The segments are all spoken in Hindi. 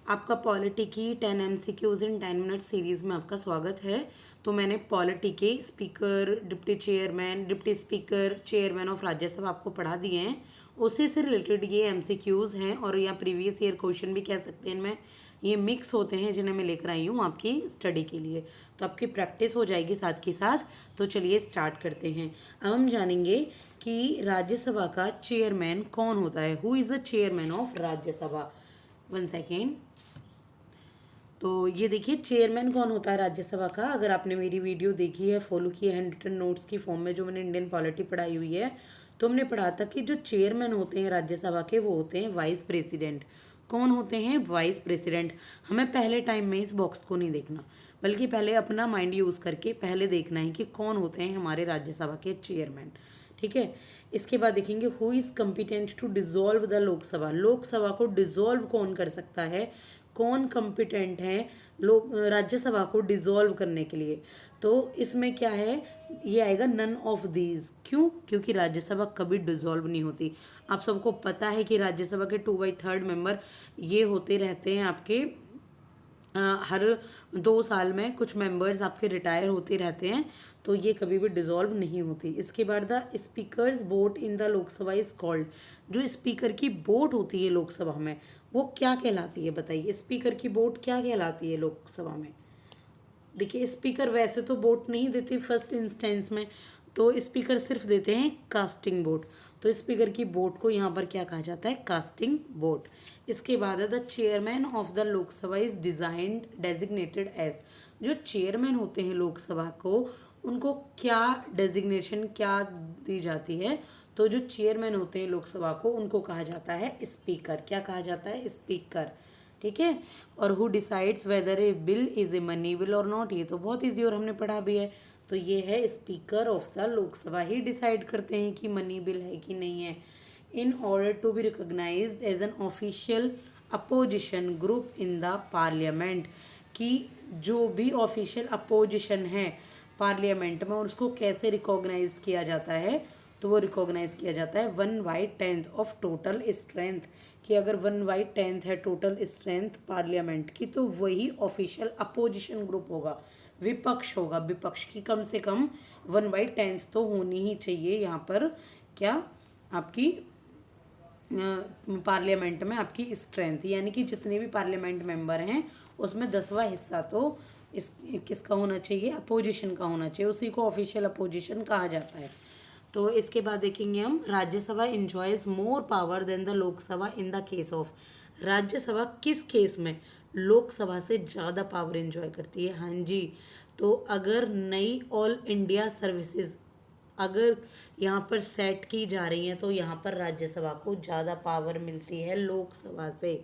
आपका पॉलिटी की 10 MCQs इन 10 मिनट सीरीज़ में आपका स्वागत है। तो मैंने पॉलिटी के speaker, deputy chairman, deputy speaker, chairman of Rajya Sabha आपको पढ़ा दिए हैं। उसी से रिलेटेड ये MCQs हैं और या प्रीवियस ईयर क्वेश्चन भी कह सकते हैं इनमें। ये मिक्स होते हैं जिन्हें मैं लेकर आई हूँ आपकी स्टडी के लिए, तो आपकी प्रैक्टिस हो जाएगी साथ के साथ। तो चलिए स्टार्ट करते हैं। अब हम जानेंगे कि राज्यसभा का चेयरमैन कौन होता है। Who is the chairman of Rajya Sabha. 1 second. तो ये देखिए चेयरमैन कौन होता है राज्यसभा का। अगर आपने मेरी वीडियो देखी है, फॉलो की है हैंड रिटन नोट्स की फॉर्म में, जो मैंने इंडियन पॉलिटी पढ़ाई हुई है, तो हमने पढ़ा था कि जो चेयरमैन होते हैं राज्यसभा के वो होते हैं वाइस प्रेसिडेंट। कौन होते हैं? Vice president. हमें पहले टाइम में इस बॉक्स को नहीं देखना, बल्कि पहले अपना माइंड यूज़ करके पहले देखना है कि कौन होते हैं हमारे राज्यसभा के चेयरमैन। ठीक है। इसके बाद देखेंगे who is competent to dissolve the Lok Sabha. Lok Sabha को डिसॉल्व कौन कर सकता है, कौन कॉम्पिटेंट है लोग राज्यसभा को डिसॉल्व करने के लिए। तो इसमें क्या है, ये आएगा नन ऑफ दीज। क्यों? क्योंकि राज्यसभा कभी डिसॉल्व नहीं होती। आप सबको पता है कि राज्यसभा के 2/3 मेंबर ये होते रहते हैं आपके हर 2 साल में कुछ मेंबर्स आपके रिटायर होते रहते हैं, तो ये कभी भी डिसॉल्व नहीं होती। इसके बाद the speakers vote in the Lok Sabha is called. जो स्पीकर की वोट होती है लोकसभा में वो क्या कहलाती है, बताइए। स्पीकर की वोट क्या कहलाती है लोकसभा में? देखिए स्पीकर वैसे तो वोट नहीं देते फर्स्ट इंस्टेंस में, तो स्पीकर सिर्फ देते हैं कास्टिंग वोट। तो स्पीकर की वोट को यहाँ पर क्या कहा जाता है? Casting vote. इसके बाद है the chairman of the Lok Sabha is designed designated as. जो चेयरमैन होते हैं लोकसभा को, उनको क्या डेजिग्नेशन क्या दी जाती है? तो जो चेयरमैन होते हैं लोकसभा को उनको कहा जाता है स्पीकर। क्या कहा जाता है? स्पीकर। ठीक है। और who decides whether A bill is a money bill और नॉट। ये तो बहुत ईजी और हमने पढ़ा भी है। तो ये है स्पीकर ऑफ द लोकसभा ही डिसाइड करते हैं कि मनी बिल है कि नहीं है। In order to be recognised as an official opposition group in the parliament, कि जो भी ऑफिशियल अपोजिशन है पार्लियामेंट में उसको कैसे रिकॉग्नाइज किया जाता है? तो वो रिकॉग्नाइज किया जाता है 1/10 ऑफ टोटल स्ट्रेंथ। कि अगर 1/10 है टोटल स्ट्रेंथ पार्लियामेंट की, तो वही ऑफिशियल अपोजिशन ग्रुप होगा, विपक्ष होगा। विपक्ष की कम से कम 1/10 तो होनी ही चाहिए यहाँ पर। क्या आपकी पार्लियामेंट में आपकी स्ट्रेंथ, यानी कि जितने भी पार्लियामेंट मेंबर हैं उसमें 10वां हिस्सा तो इस किसका होना चाहिए? अपोजिशन का होना चाहिए। उसी को ऑफिशियल अपोजिशन कहा जाता है। तो इसके बाद देखेंगे हम Rajya Sabha enjoys more power than the Lok Sabha in the case of. Rajya Sabha किस केस में लोकसभा से ज़्यादा पावर इंजॉय करती है? हाँ जी। तो अगर नई ऑल इंडिया सर्विसेज अगर यहाँ पर सेट की जा रही हैं तो यहाँ पर राज्यसभा को ज़्यादा पावर मिलती है लोकसभा से।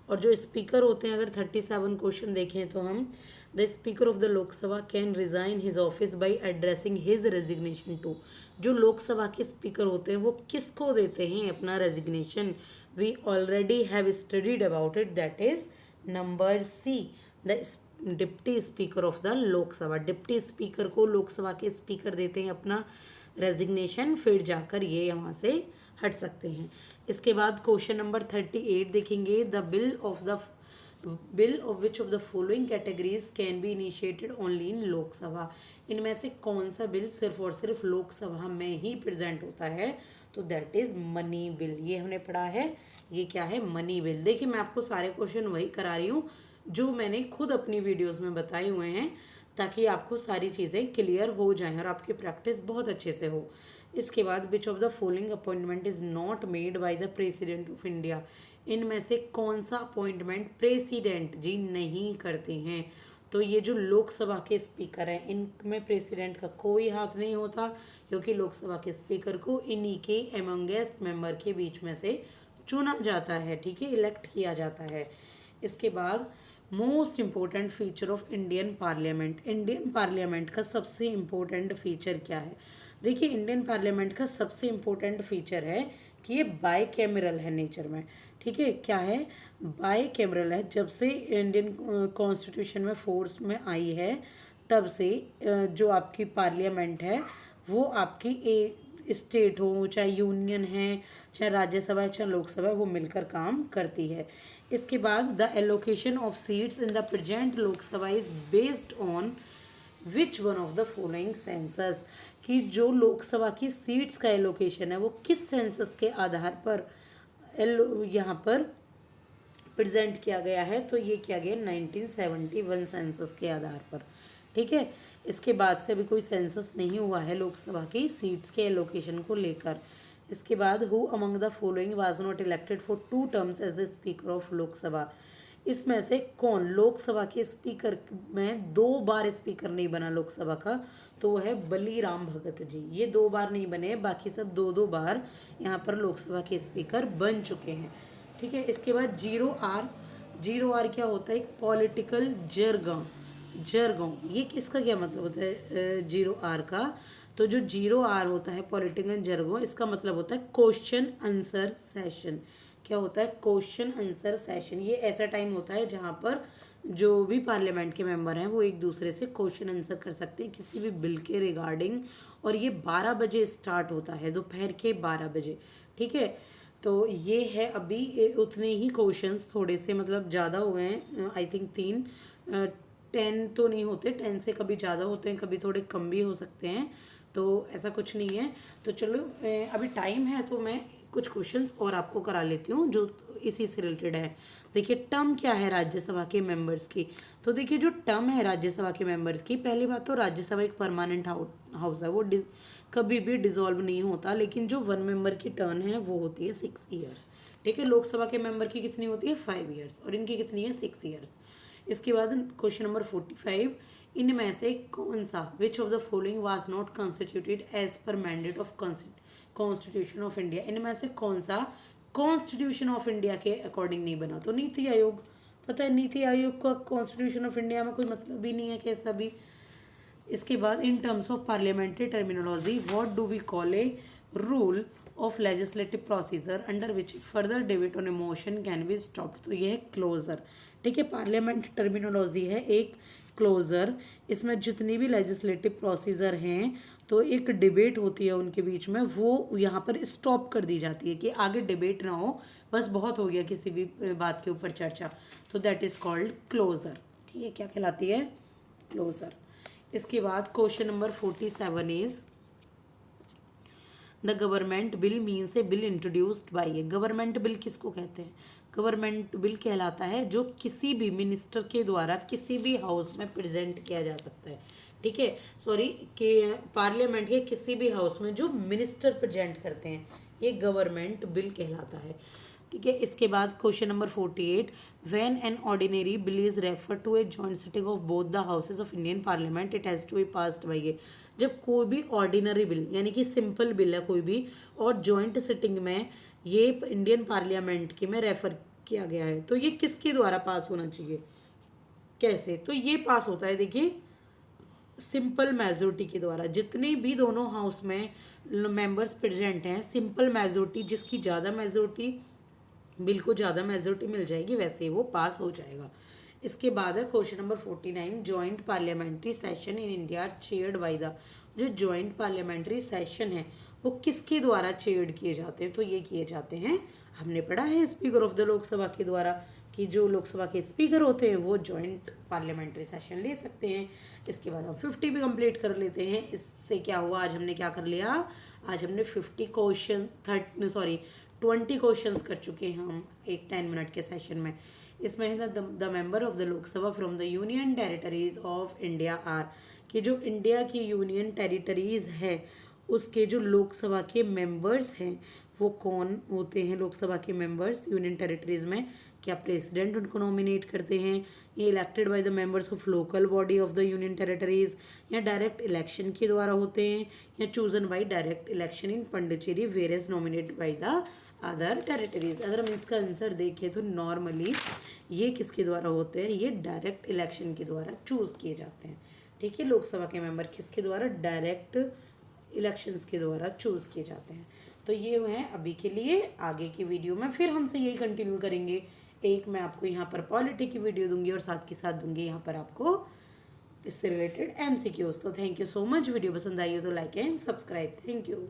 और जो स्पीकर होते हैं, अगर 37 क्वेश्चन देखें तो हम, the speaker of the Lok Sabha can resign his office by addressing his resignation to. जो लोकसभा के स्पीकर होते हैं वो किसको देते हैं अपना resignation? We already have studied about it, that is number C, the deputy speaker of the Lok Sabha. Deputy speaker को लोकसभा के स्पीकर देते हैं अपना रेजिग्नेशन, फिर जाकर ये यहाँ से हट सकते हैं। इसके बाद क्वेश्चन नंबर 38 देखेंगे। The bill of which of the following categories can be initiated only in Lok Sabha. इनमें से कौन सा बिल सिर्फ और सिर्फ लोकसभा में ही प्रेजेंट होता है? तो दैट इज मनी बिल। ये हमने पढ़ा है। ये क्या है? Money bill. देखिए मैं आपको सारे क्वेश्चन वही करा रही हूँ जो मैंने खुद अपनी वीडियोस में बताए हुए हैं, ताकि आपको सारी चीज़ें क्लियर हो जाएं और आपकी प्रैक्टिस बहुत अच्छे से हो। इसके बाद विच of the following appointment is not made by the president of India. इनमें से कौन सा अपॉइंटमेंट प्रेसिडेंट जी नहीं करते हैं? तो ये जो लोकसभा के स्पीकर हैं इनमें प्रेसिडेंट का कोई हाथ नहीं होता, क्योंकि लोकसभा के स्पीकर को इन्हीं के एमंगेस्ट मेंबर के बीच में से चुना जाता है। ठीक है, इलेक्ट किया जाता है। इसके बाद most important feature of Indian parliament. Indian parliament का सबसे इम्पोर्टेंट फीचर क्या है? देखिए इंडियन पार्लियामेंट का सबसे इम्पोर्टेंट फीचर है कि ये बाई कैमरल है नेचर में। ठीक है, क्या है? बाई कैमरल है। जब से इंडियन कॉन्स्टिट्यूशन में फोर्स में आई है तब से जो आपकी पार्लियामेंट है वो आपकी स्टेट हो, चाहे यूनियन है, चाहे राज्यसभा है, चाहे लोकसभा है, वो मिलकर काम करती है। इसके बाद the allocation of seats in the present Lok Sabha is based on which one of the following census, कि जो लोकसभा की सीट्स का एलोकेशन है वो किस सेंसस के आधार पर यहाँ पर प्रेजेंट किया गया है, तो ये किया गया 1971 सेंसस के आधार पर। ठीक है, इसके बाद से अभी कोई सेंसस नहीं हुआ है लोकसभा की सीट्स के एलोकेशन को लेकर। इसके बाद who among the following was not elected for 2 terms as the speaker of Lok Sabha, इसमें से कौन लोकसभा के स्पीकर में 2 बार स्पीकर नहीं बना लोकसभा का, तो वो है बलीराम भगत जी। ये 2 बार नहीं बने, बाकी सब 2-2 बार यहाँ पर लोकसभा के स्पीकर बन चुके हैं। ठीक है, इसके बाद 0R क्या होता है, एक पॉलिटिकल जरगों, ये इसका क्या मतलब होता है 0R का, तो जो 0R होता है पॉलिटिकल जरगों, इसका मतलब होता है क्वेश्चन आंसर सेशन। क्या होता है, क्वेश्चन आंसर सेशन। ये ऐसा टाइम होता है जहाँ पर जो भी पार्लियामेंट के मेंबर हैं वो एक दूसरे से क्वेश्चन आंसर कर सकते हैं किसी भी बिल के रिगार्डिंग, और ये 12 बजे स्टार्ट होता है, दोपहर के 12 बजे। ठीक है, तो ये है अभी उतने ही क्वेश्चंस, थोड़े से मतलब ज़्यादा हो गए हैं, आई थिंक 3, 10 तो नहीं होते, 10 से कभी ज़्यादा होते हैं, कभी थोड़े कम भी हो सकते हैं, तो ऐसा कुछ नहीं है। तो चलो अभी टाइम है तो मैं कुछ क्वेश्चंस और आपको करा लेती हूँ जो इसी से रिलेटेड है। देखिए टर्म क्या है राज्यसभा के मेंबर्स की, तो देखिए जो टर्म है राज्यसभा के मेंबर्स की, पहली बात तो राज्यसभा एक परमानेंट हाउस है, वो कभी भी डिसॉल्व नहीं होता, लेकिन जो 1 मेंबर की टर्न है वो होती है 6 ईयर्स। ठीक है, लोकसभा के मेंबर की कितनी होती है 5 ईयर्स, और इनकी कितनी है 6 ईयर्स। इसके बाद क्वेश्चन नंबर 45, इनमें से कौन सा which of the following was not constituted as per mandate of constitution of India, इनमें से कौन सा कॉन्स्टिट्यूशन ऑफ इंडिया के अकॉर्डिंग नहीं बना, तो नीति आयोग। पता है नीति आयोग का कॉन्स्टिट्यूशन ऑफ इंडिया में कोई मतलब ही नहीं है कैसा भी। इसके बाद in terms of parliamentary terminology what do we call a rule of legislative procedure under which further debate on a motion can be stopped, तो ये है क्लोजर। ठीक है, पार्लियामेंट टर्मिनोलॉजी है एक क्लोजर, इसमें जितनी भी लेजिस्लेटिव प्रोसीजर हैं तो एक डिबेट होती है उनके बीच में, वो यहाँ पर स्टॉप कर दी जाती है कि आगे डिबेट ना हो, बस बहुत हो गया किसी भी बात के ऊपर चर्चा, तो दैट इज कॉल्ड क्लोजर। ठीक है, क्या कहलाती है क्लोजर। इसके बाद question number 47 is the government bill means A bill introduced by A, government bill किसको कहते हैं, गवर्नमेंट बिल कहलाता है जो किसी भी मिनिस्टर के द्वारा किसी भी हाउस में प्रेजेंट किया जा सकता है। ठीक है, सॉरी, कि पार्लियामेंट के किसी भी हाउस में जो मिनिस्टर प्रेजेंट करते हैं, ये गवर्नमेंट बिल कहलाता है। ठीक है, इसके बाद question number 48, when an ordinary bill is refer to a joint sitting of both the houses of Indian parliament it has to be passed by a, जब कोई भी ऑर्डिनरी बिल यानी कि सिंपल बिल है कोई भी और जॉइंट सिटिंग में ये इंडियन पार्लियामेंट के में रेफर किया गया है, तो ये किसके द्वारा पास होना चाहिए, कैसे, तो ये पास होता है देखिए सिंपल मेजोरिटी के द्वारा। जितने भी दोनों हाउस में मेंबर्स प्रेजेंट हैं, सिंपल मेजोरिटी, जिसकी ज़्यादा मेजोरिटी बिल को ज़्यादा मेजोरिटी मिल जाएगी वैसे वो पास हो जाएगा। इसके बाद है question number 49, joint parliamentary session in India chaired by the, जो जॉइंट पार्लियामेंट्री सेशन है वो किसके द्वारा चेयर्ड किए जाते हैं, तो ये किए जाते हैं, हमने पढ़ा है स्पीकर ऑफ द लोकसभा के द्वारा, कि जो लोकसभा के स्पीकर होते हैं वो जॉइंट पार्लियामेंट्री सेशन ले सकते हैं। इसके बाद हम 50 भी कंप्लीट कर लेते हैं। इससे क्या हुआ, आज हमने क्या कर लिया, आज हमने 50 क्वेश्चन 20 क्वेश्चंस कर चुके हैं हम एक 10 मिनट के सेशन में। इसमें है the member of the Lok Sabha from the union territories of India are, कि जो इंडिया की यूनियन टेरिटरीज है उसके जो लोकसभा के मेंबर्स हैं वो कौन होते हैं, लोकसभा के मेंबर्स यूनियन टेरिटरीज में, क्या प्रेसिडेंट उनको नॉमिनेट करते हैं, ये elected by the members of local body of the union territories, या डायरेक्ट इलेक्शन के द्वारा होते हैं, या chosen by direct election in Pondicherry where is nominated by the other territories. अगर हम इसका आंसर देखें तो नॉर्मली ये किसके द्वारा होते हैं, ये डायरेक्ट इलेक्शन के द्वारा चूज किए जाते हैं। ठीक है, लोकसभा के मेंबर किसके द्वारा, डायरेक्ट इलेक्शंस के द्वारा चूज किए जाते हैं। तो ये हैं अभी के लिए, आगे की वीडियो में फिर हमसे यही कंटिन्यू करेंगे। एक मैं आपको यहाँ पर पॉलिटी की वीडियो दूंगी और साथ के साथ दूंगी यहाँ पर आपको इससे रिलेटेड MCQs। तो thank you so much, video पसंद आई हो तो like and subscribe, thank you.